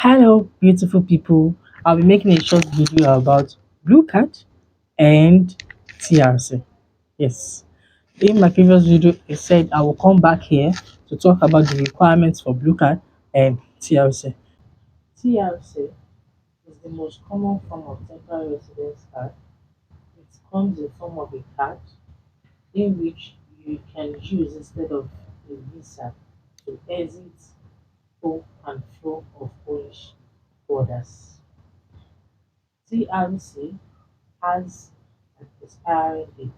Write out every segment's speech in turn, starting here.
Hello, beautiful people. I'll be making a short video about Blue Card and TRC. Yes, in my previous video, I said I will come back here to talk about the requirements for Blue Card and TRC. TRC is the most common form of temporary residence card. It comes in form of a card in which you can use instead of a visa to exit to and flow of Polish borders. TRC has an expiry date.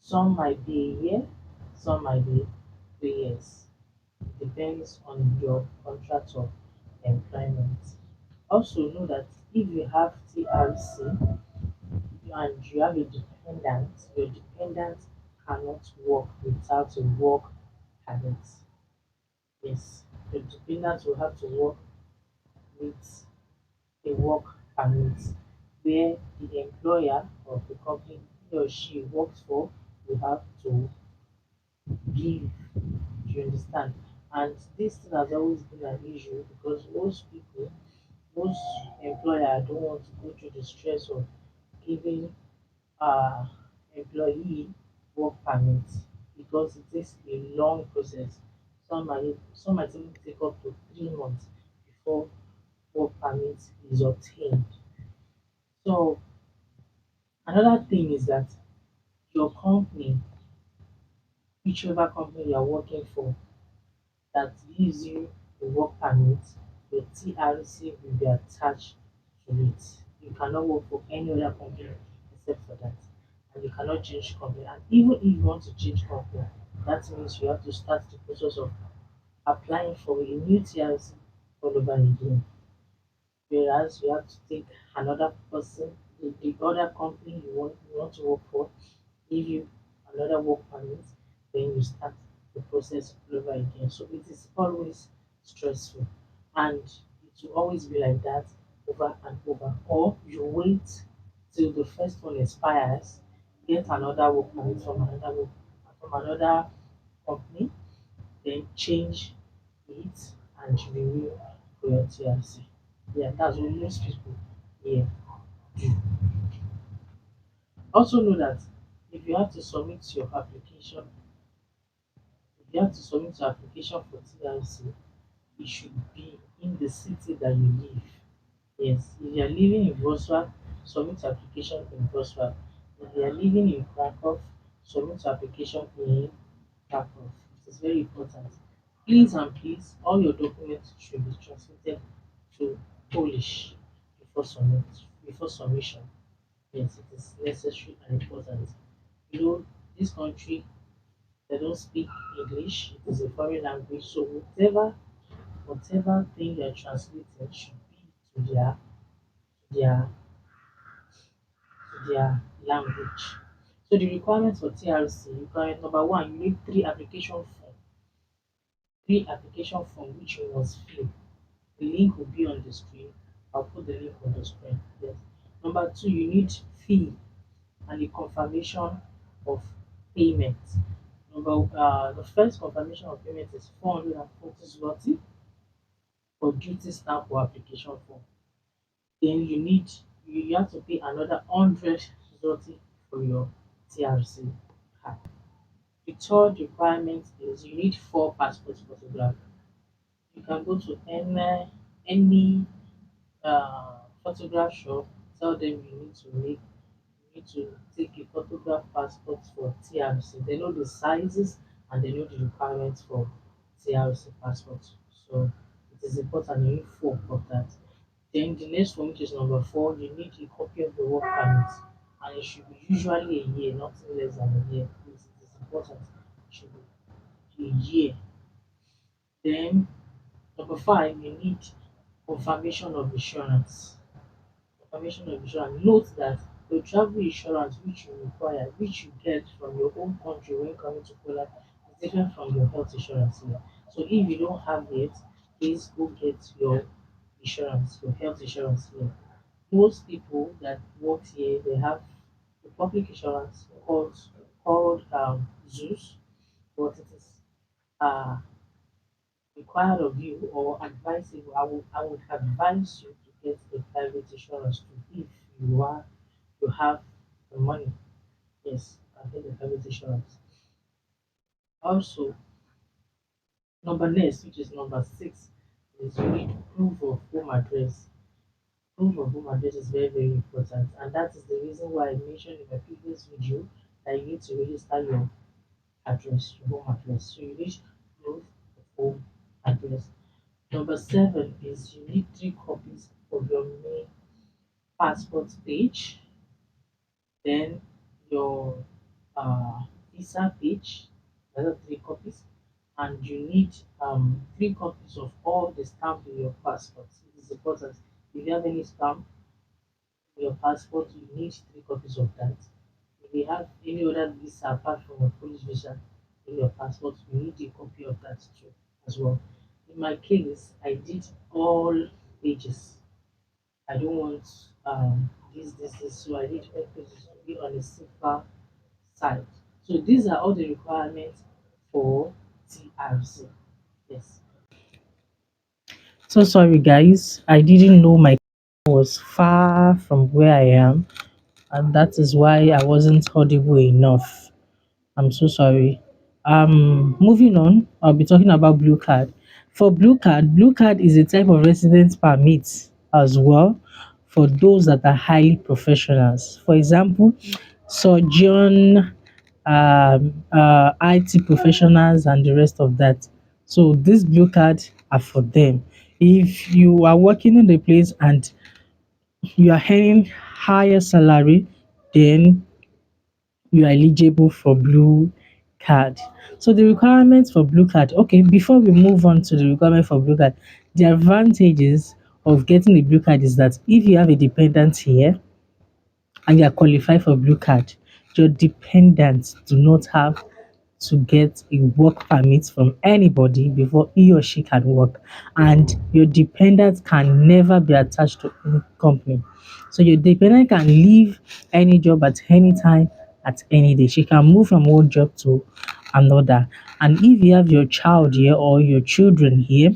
Some might be a year, some might be 3 years. It depends on your contract of employment. Also know that if you have TRC and you have a dependent, your dependent cannot work without a work permit. Yes, your dependent will have to work with a work permit where the employer of the company he or she works for will have to give. Do you understand? And this thing has always been an issue because most employer don't want to go through the stress of giving uh employee work permit because it takes a long process. Some might even take up to 3 months before work permit is obtained. So another thing is that your company, whichever company you are working for, that gives you the work permit, your TRC will be attached to it. You cannot work for any other company except for that. And you cannot change company. And even if you want to change company, that means you have to start the process of applying for a new TRC all over again. Whereas you have to take another person, the other company you want to work for, give you another work permit, then you start the process all over again. So it is always stressful and it will always be like that over and over. Or you wait till the first one expires, get another work permit from another company, then change it and renew for your TRC. Yeah, that's what most people here do. Also know that if you have to submit your application, if you have to submit your application for TRC, it should be in the city that you live. Yes, if you are living in Wrocław, submit your application in Wrocław. If you are living in Krakow, submit your application in Krakow. It is very important. Please and please, all your documents should be transmitted to Polish before submission. Yes, it is necessary and important. You know, this country they don't speak English. It is a foreign language, so whatever thing you're translating should be their to their language. So the requirements for TRC, requirement number one, you need three application form which you must fill. The link will be on the screen. I'll put the link on the screen. Yes. Number two, you need fee and the confirmation of payment. The first confirmation of payment is 440 zloty for duty stamp or application form. Then you have to pay another 100 zloty for your TRC card. The third requirement is you need four passport photographs. You can go to any photograph shop, tell them you need to take a photograph passport for TRC. They know the sizes and they know the requirements for TRC passport. So it is important you need four of that. Then the next one, which is number four, you need a copy of the work permit. And it should be usually a year, nothing less than a year. It is important. It should be a year. Then number five, you need confirmation of insurance. Confirmation of insurance. Note that the travel insurance which you require, which you get from your own country when coming to Poland, is different from your health insurance here. So if you don't have it, please go get your insurance, your health insurance here. Most people that work here, they have the public insurance called ZUS, but it is uh required of you or advisable, I would advise you to get a private insurance too if you have the money. Yes, I get a private insurance. Also, number next, which is number six, is you need proof of home address. Proof of home address is very, very important, and that is the reason why I mentioned in my previous video that you need to register your address, your home address. So you need proof of home address. Number seven is you need three copies of your main passport page, then your uh, visa page, another three copies, and you need three copies of all the stamp in your passport. It is important. If you have any stamp in your passport, you need three copies of that. If you have any other visa apart from a police visa in your passport, you need a copy of that too as well. In my case, I did all pages. I don't want this. So I need all pages to be on a safer side. So these are all the requirements for TRC. Yes. So sorry guys, I didn't know my was far from where I am, and that is why I wasn't audible enough. I'm so sorry. Moving on, I'll be talking about blue card. For blue card is a type of residence permit as well for those that are highly professionals. For example, surgeon, IT professionals, and the rest of that. So this blue card are for them. If you are working in the place and you are earning higher salary, then you are eligible for blue card. So the requirements for blue card. Okay, before we move on to the requirement for blue card, the advantages of getting a blue card is that if you have a dependent here and you are qualified for blue card, your dependents do not have to get a work permit from anybody before he or she can work, and your dependent can never be attached to any company. So your dependent can leave any job at any time, at any day. She can move from one job to another. And if you have your child here or your children here,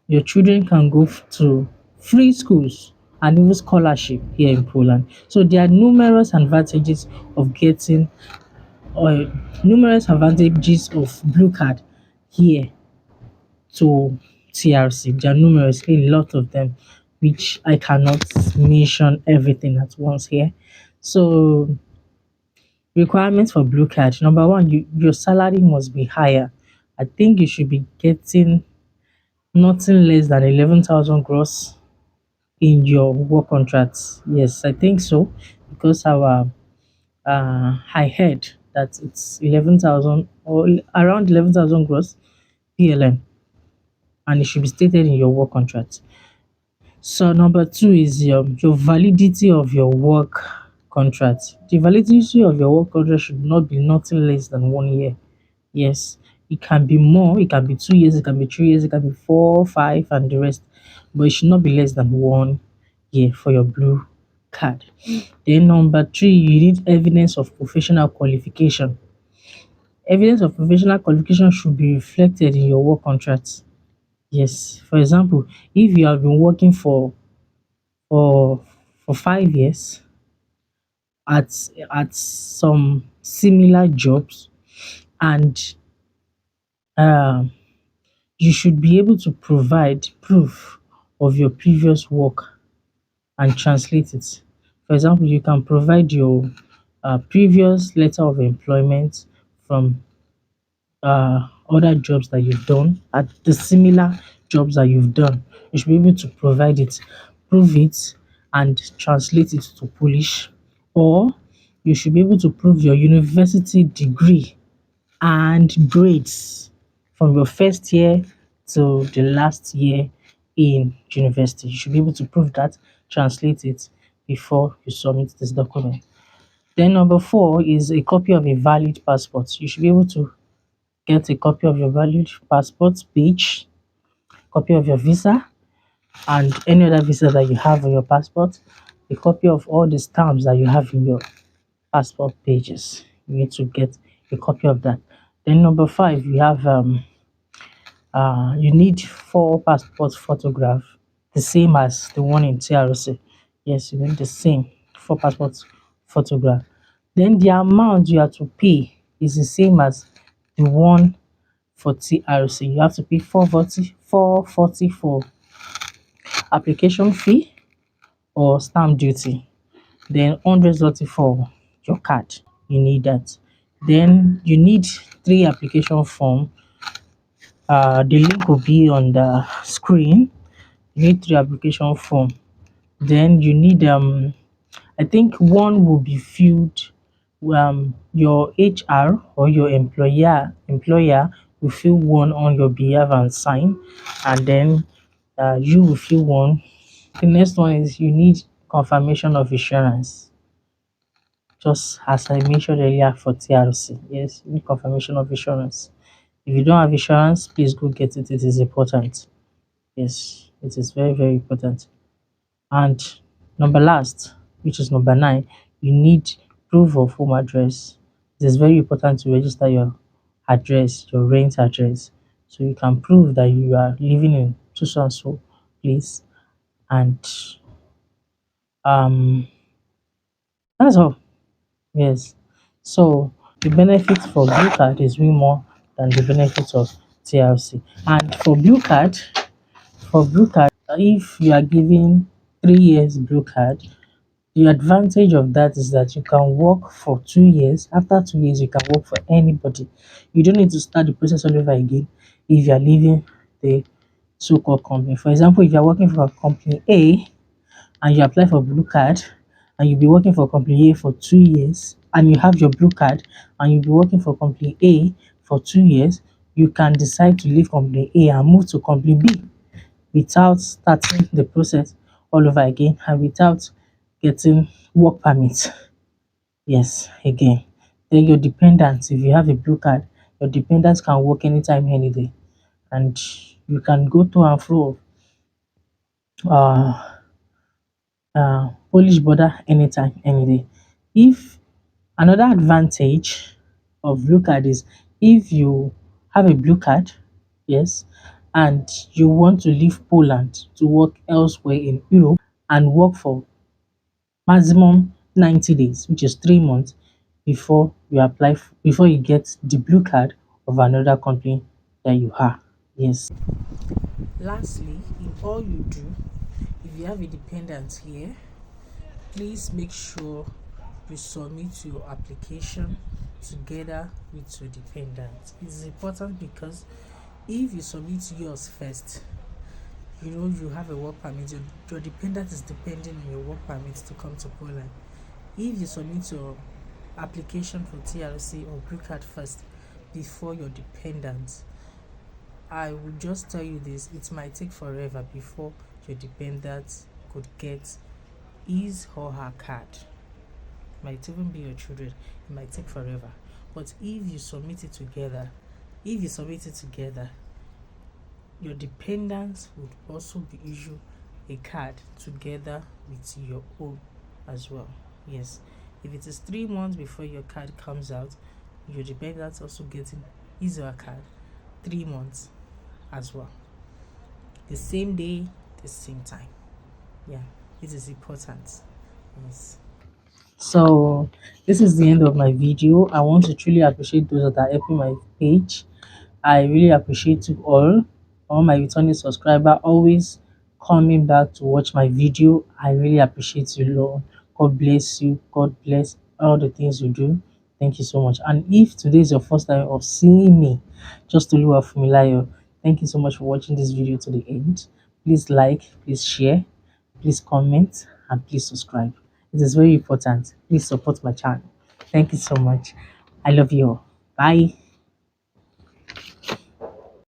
your children can go to free schools and even scholarship here in Poland. So there are of getting or numerous advantages of blue card here to TRC. There are numerous, a lot of them, which I cannot mention everything at once here. So requirements for blue card. Number one, your salary must be higher. I think you should be getting nothing less than 11,000 gross in your work contracts. Yes, I think so because I heard that it's 11,000 or around 11,000 gross PLN, and it should be stated in your work contract. So number two is your validity of your work contract. The validity of your work contract should not be nothing less than 1 year. Yes, it can be more, it can be 2 years, it can be 3 years, it can be four, five, and the rest, but it should not be less than 1 year for your blue card. Then number three, you need evidence of professional qualification. Evidence of professional qualification should be reflected in your work contract. Yes, for example, if you have been working for for 5 years at some similar jobs, and um you should be able to provide proof of your previous work and translate it. For example, you can provide your previous letter of employment from other jobs that you've done, at the similar jobs that you've done. You should be able to provide it, prove it, and translate it to Polish. Or you should be able to prove your university degree and grades from your first year to the last year in university. You should be able to prove that, translate it before you submit this document. Then number four is a copy of a valid passport. You should be able to get a copy of your valid passport page, copy of your visa, and any other visa that you have on your passport, a copy of all the stamps that you have in your passport pages. You need to get a copy of that. Then number five, we have You need four passport photograph, the same as the one in TRC. Yes, you need the same four passport photograph. Then the amount you have to pay is the same as the one for TRC. You have to pay 440 for application fee or stamp duty. Then 100 zloty for your card. You need that. Then you need three application form. The link will be on the screen. You need three application form. Then you need I think one will be filled. Your HR or your employer will fill one on your behalf and sign, and then you will fill one. The next one is you need confirmation of insurance, just as I mentioned earlier for TRC. Yes, you need confirmation of insurance. If you don't have insurance, please go get it. It is important. Yes, it is very, very important. And number last, which is number 9, you need proof of home address. It is very important to register your address, your rent address, so you can prove that you are living in so and so place. And um, that's all. Yes. So the benefits for blue card is way more than the benefits of TLC. And for blue card, if you are given 3 years blue card, the advantage of that is that you can work for 2 years. After 2 years, you can work for anybody. You don't need to start the process all over again if you are leaving the so-called company. For example, if you are working for company A and you apply for blue card and you'll be working for company A for 2 years and you have your blue card and you'll be working for company A for 2 years, you can decide to leave company A and move to company B without starting the process all over again and without getting work permit. Yes, again. Then your dependents, if you have a blue card, your dependents can work anytime, any day, and you can go to and fro uh, Polish border anytime, any day. If another advantage of blue card is if you have a blue card, yes, and you want to leave Poland to work elsewhere in Europe and work for maximum 90 days, which is 3 months before you before you get the blue card of another company that you have. Yes. Lastly, in all you do, if you have a dependent here, please make sure you submit your application together with your dependent. It's important because if you submit yours first, you have a work permit, your dependent is depending on your work permit to come to Poland. If you submit your application for TLC or blue card first before your dependent, I will just tell you this, it might take forever before your dependent could get his or her card. It might even be your children. It might take forever. But if you submit it together, your dependents would also be issued a card together with your own as well. Yes. If it is 3 months before your card comes out, your dependents also getting his or her card 3 months as well. The same day, the same time. Yeah, it is important. Yes. So this is the end of my video. I want to truly appreciate those that are helping my page. I really appreciate you all my returning subscriber always coming back to watch my video. I really appreciate you, Lord. God bless you. God bless all the things you do. Thank you so much. And if today is your first time of seeing me, just to look for Milayo, thank you so much for watching this video to the end. Please like, please share, please comment, and please subscribe. It is very important. Please support my channel. Thank you so much. I love you all. Bye.